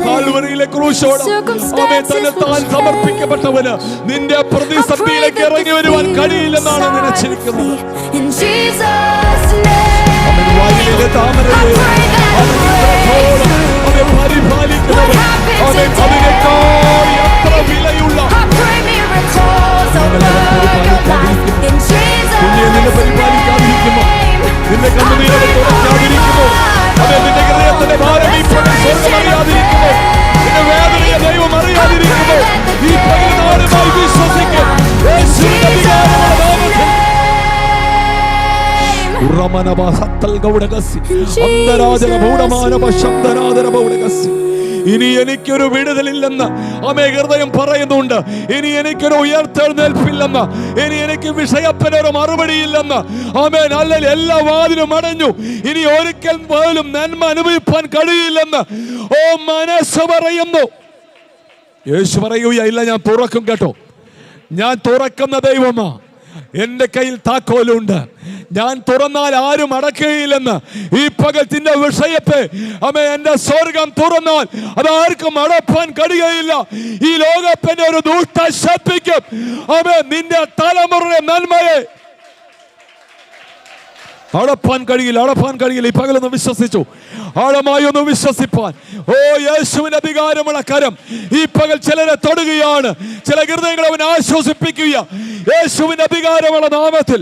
കാൽവരിയിലെ ക്രൂശോട് അവൻ തന്നെ താൻ സമർപ്പിക്കപ്പെട്ടവന് നിന്റെ പ്രതിസന്ധിയിലേക്ക് ഇറങ്ങി വരുവാൻ കഴിയില്ലെന്നാണ് നിனைച്ചിരിക്കുന്നത്. അവൻ വയലിലെ താമരയെ അവൻ പരിപാലിക്കുന്നവൻ, അവൻ അതിനേക്കാൾ എത്ര വിലയുള്ള കുഞ്ഞെ നിന്നെ പരിപാലിക്കാതിരിക്കുമോ? നിന്റെ കണ്ണുനീരെ തുറക്കാതിരിക്കുമോ? അവൻ നിന്റെ ഹൃദയത്തിന്റെ ഭാരം ഈ പകൽ സ്വർഗ്ഗം അറിയാതിരിക്കുമോ? നിന്റെ വേദനയെ ദൈവം അറിയാതിരിക്കുമോ? ഈ പകൽ നാളുമായി വിശ്വസിക്കും. യേശുവിന്റെ അധികാരമുള്ള നാമത്തിൽ ഇനി എനിക്കൊരു വിടുതലില്ലെന്ന് അമേ ഹൃദയം പറയുന്നുണ്ട്. ഇനി എനിക്കൊരു ഉയർത്തെഴുന്നേൽപ്പില്ലെന്ന്, ഇനി എനിക്ക് വിഷയത്തിനൊരു മറുപടിയില്ലെന്ന്. ആമേൻ. അല്ലെങ്കിൽ എല്ലാ വാതിലും അടഞ്ഞു, ഇനി ഒരിക്കൽ പോലും നന്മ അനുഭവിപ്പാൻ കഴിയില്ലെന്ന് ഓ മനസ്സ് പറയുന്നു. യേശു പറയുകയില്ല, ഞാൻ തുറക്കും കേട്ടോ, ഞാൻ തുറക്കുന്ന ദൈവമാ, എന്റെ കയ്യിൽ താക്കോലുണ്ട്, ഞാൻ തുറന്നാൽ ആരും അടക്കുകയില്ലെന്ന്. ഈ പകൽത്തിന്റെ വിഷയത്തെ അമ്മ എന്റെ സ്വർഗം തുറന്നാൽ അതാർക്കും അടപ്പാൻ കഴിയുകയില്ല. ഈ ലോകത്തിന്റെ ഒരു ദുഷ്ട ശക്തിക്കും അമ്മ നിന്റെ തലമുറയുടെ നന്മയെ അടപ്പാൻ കഴിയില്ല. ഈ പകലൊന്ന് വിശ്വസിച്ചു, ആഴമായി ഒന്ന് വിശ്വസിപ്പാൻ. ഓ യേശുവിന്റെ അധികാരമുള്ള കരം ഈ പകൽ ചിലരെ തൊടുകയാണ്, ചില ഹൃദയങ്ങളെ അവൻ ആശ്വസിപ്പിക്കുക യേശുവിന്റെ അധികാരമുള്ള നാമത്തിൽ.